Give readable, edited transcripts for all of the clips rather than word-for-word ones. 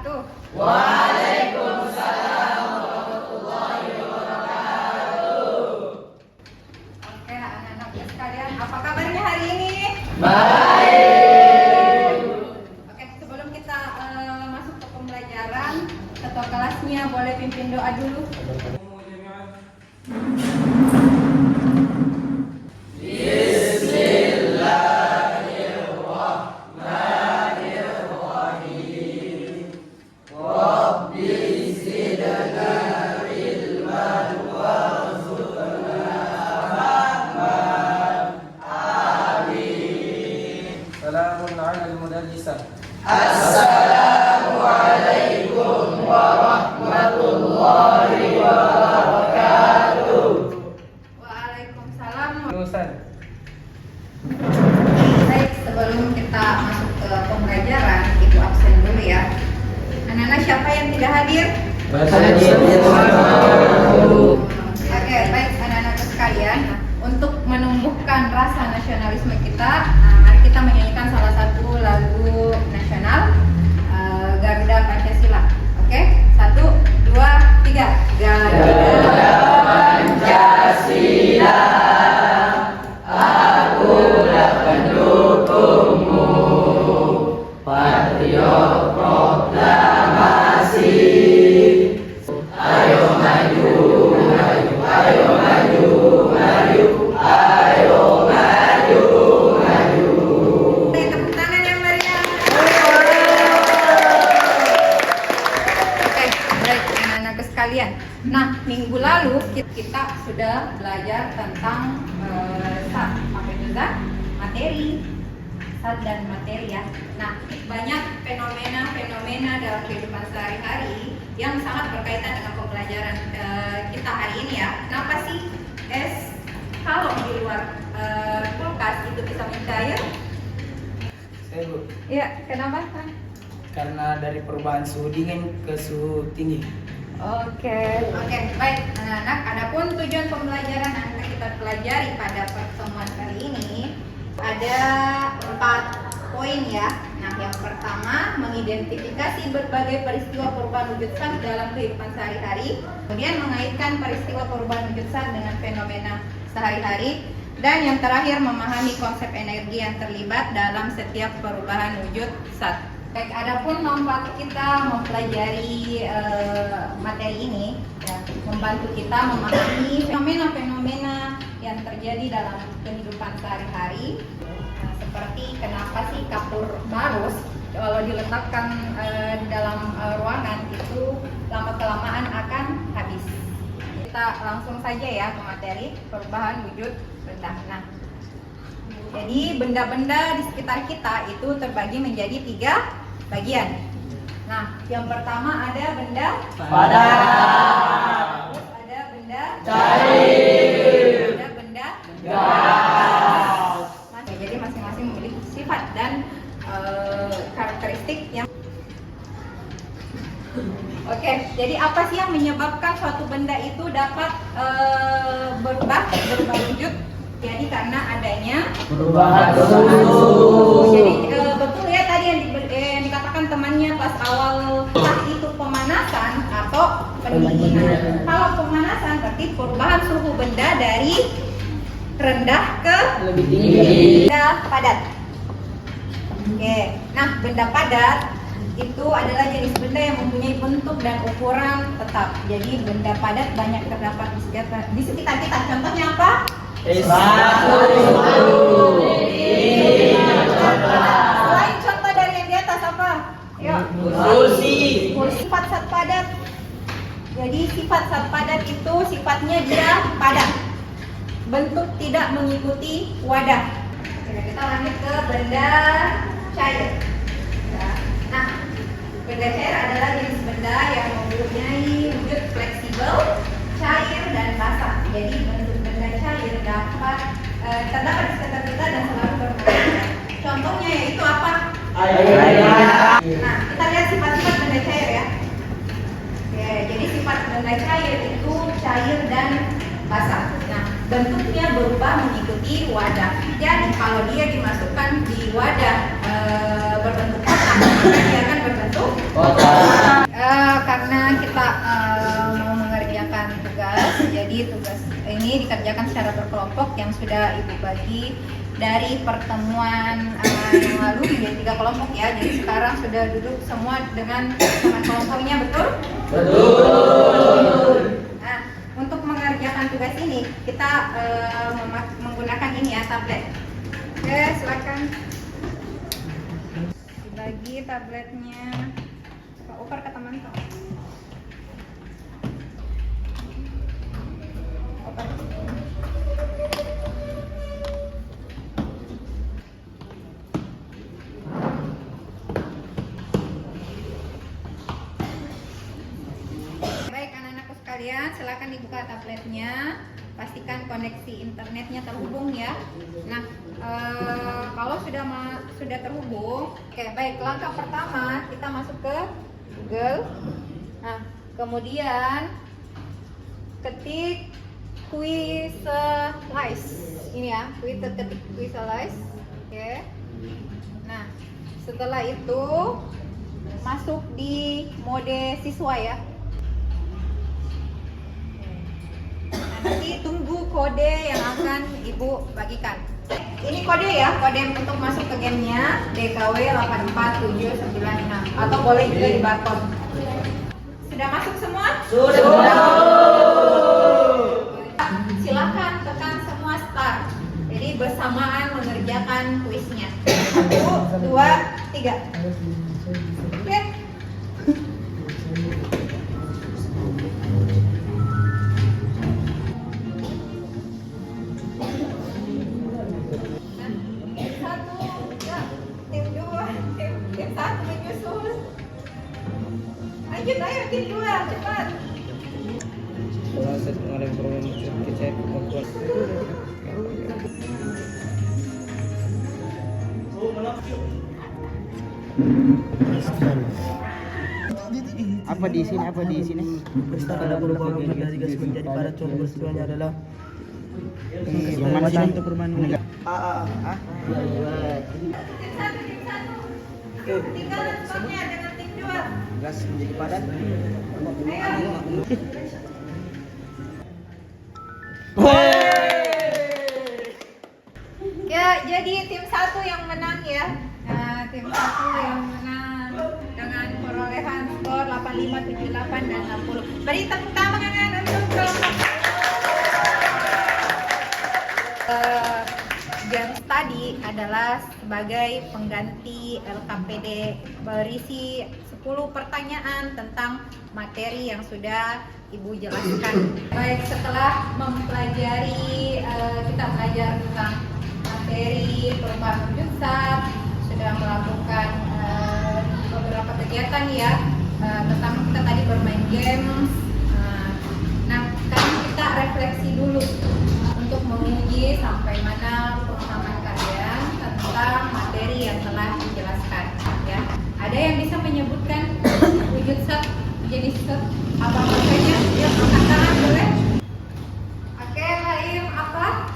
wabarakatuh. Waalaikumsalam warahmatullahi wabarakatuh. Oke, anak-anak sekalian, apa kabarnya hari ini? Baik. Oke, sebelum kita masuk ke pembelajaran, ketua kelasnya boleh pimpin doa dulu. Salamun ala al-mudallisah. Assalamualaikum warahmatullahi wabarakatuh. Waalaikumsalam. Lulusan. Baik, sebelum kita masuk ke pembelajaran, Ibu absen dulu ya. Anak-anak siapa yang tidak hadir? Oke, baik anak-anak sekalian, untuk menumbuhkan rasa nasionalisme kita, mari kita menyanyikan salah satu lagu nasional, Garuda Pancasila. Oke, 1, 2, 3. Garuda Pancasila, akulah pendukungmu, patriot proklamasi. Ayo maju, maju, ayo maju, maju, ayo maju, maju. Tepuk tangan yang meriah. Oke, baik anak-anak sekalian. Nah, minggu lalu kita sudah belajar tentang apa itu Zat? Materi, Zat dan materi ya. Nah, banyak fenomena-fenomena dalam kehidupan sehari-hari yang sangat berkaitan dengan pembelajaran kita hari ini ya. Kenapa sih es kalau di luar kulkas itu bisa mencair? Saya Bu, Iya, kenapa? karena dari perubahan suhu dingin ke suhu tinggi. Oke, baik anak-anak. Adapun tujuan pembelajaran yang akan kita pelajari pada pertemuan kali ini ada 4 poin ya. Nah, yang pertama mengidentifikasi berbagai peristiwa perubahan wujud zat dalam kehidupan sehari-hari. Kemudian mengaitkan peristiwa perubahan wujud zat dengan fenomena sehari-hari. Dan yang terakhir memahami konsep energi yang terlibat dalam setiap perubahan wujud zat. Baik, adapun manfaat kita mempelajari materi ini ya, membantu kita memahami fenomena-fenomena yang terjadi dalam kehidupan sehari-hari. Nah, seperti kenapa sih kapur barus kalau diletakkan di dalam ruangan itu lama-kelamaan akan habis. Kita langsung saja ya ke materi perubahan wujud benda. Nah, jadi benda-benda di sekitar kita itu terbagi menjadi 3 bagian. Nah, yang pertama ada benda Padat, terus ada benda cair, ada benda gas. Jadi masing-masing memiliki sifat dan karakteristik yang Oke, jadi apa sih yang menyebabkan suatu benda itu dapat berubah wujud? Jadi karena adanya Perubahan suhu. Jadi suhu. betul ya tadi yang dikatakan temannya pas awal, entah itu pemanasan atau pendinginan. Kalau pemanasan berarti perubahan suhu benda dari rendah ke Lebih tinggi. benda padat. Oke, nah benda padat itu adalah jenis benda yang mempunyai bentuk dan ukuran tetap. Jadi benda padat banyak terdapat di sekitar kita. Contohnya apa? Selain contoh dari yang di atas apa? Yuk. Kursi. Sifat zat padat. Jadi sifat zat padat itu sifatnya dia padat. Bentuk tidak mengikuti wadah. Oke, kita lanjut ke benda cair. Ya. Nah, benda cair adalah jenis benda yang mempunyai wujud fleksibel, cair dan basah. Jadi bentuk benda cair dapat terdapat di sekitar kita dan selalu bermanfaat. Contohnya yaitu apa? Air. Nah, kita lihat sifat-sifat benda cair ya. Oke, jadi sifat benda cair itu cair dan basah. Nah, bentuknya berubah mengikuti wadah. Jadi kalau dia dimasukkan di wadah berbentuk kotak, maka dia akan berbentuk Kotak. ini dikerjakan secara berkelompok yang sudah Ibu bagi dari pertemuan yang lalu menjadi 3 kelompok ya. Jadi sekarang sudah duduk semua dengan kelompoknya, betul? Betul. Nah, untuk mengerjakan tugas ini kita menggunakan ini ya, tablet. Oke, silakan dibagi tabletnya. Pak Ukar ke teman-teman. Baik anak-anakku sekalian, silakan dibuka tabletnya. Pastikan koneksi internetnya terhubung ya. Nah, kalau sudah terhubung, oke baik. Langkah pertama kita masuk ke Google. Nah, kemudian ketik Quizalize. Ini ya, ketik Quizalize. Oke. Nah, setelah itu masuk di mode siswa ya. Nanti tunggu kode yang akan Ibu bagikan. Ini kode ya, kode untuk masuk ke gamenya DKW 84796 atau boleh juga di barcode. Sudah masuk semua? Sudah. Silakan tekan semua start. Jadi bersamaan mengerjakan kuisnya. 1, 2, 3. Oke. Lanjut, ayo tim 2, cepat. Proses mengalami program kecek kemampuan. Apa di sini? Apa di sini? Peristiwa pada perubahan dari gas menjadi padat contoh peristiwanya adalah Yang mana sih? untuk perubahan negara. Tim 1. Tinggalkan spotnya dengan tim 2. Gas menjadi padat. Ya, jadi tim 1 yang menang ya. Nah, tim 1 yang menang dengan perolehan skor 85, 78 dan 60. Beri tepuk tangan untuk kelompok. Games tadi adalah sebagai pengganti LKPD berisi 10 pertanyaan tentang materi yang sudah Ibu jelaskan. Baik, setelah mempelajari kita belajar tentang materi perubahan wujud zat, sudah melakukan beberapa kegiatan ya. Pertama kita tadi bermain games. Nah, sekarang kita refleksi dulu untuk menguji sampai mana pemahaman kalian tentang materi yang telah dijelaskan ya. Ada yang bisa menyebutkan wujud zat, jenis zat apa saja? Ya, angkat tangan boleh. Oke, Haim apa?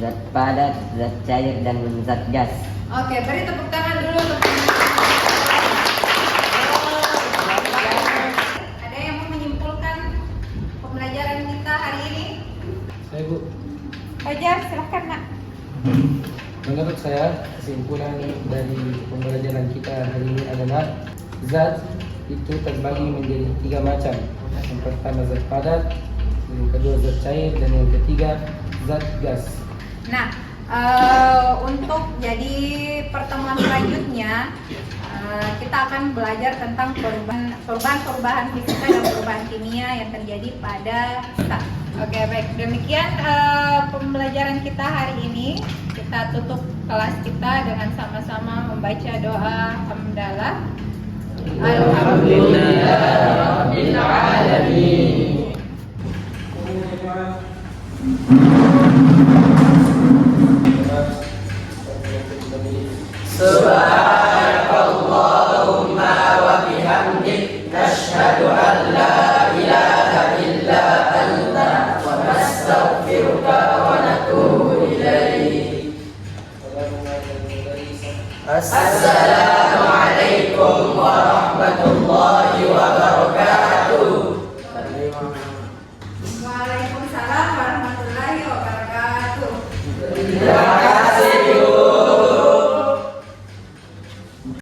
Zat padat, zat cair, dan zat gas. Oke, beri tepuk tangan dulu untuk ada yang mau menyimpulkan pembelajaran kita hari ini? Saya Bu, Fajar, silahkan nak. menurut saya kesimpulan dari pembelajaran kita hari ini adalah zat itu terbagi menjadi 3 macam. Yang pertama zat padat, yang kedua zat cair, dan yang ketiga zat gas. Nah, untuk jadi pertemuan selanjutnya kita akan belajar tentang perubahan fisika dan perubahan kimia yang terjadi pada zat. Oke, baik. Demikian pembelajaran kita hari ini. Kita tutup kelas kita dengan sama-sama membaca doa hamdalah. Alhamdulillahirabbil alamin. Subhan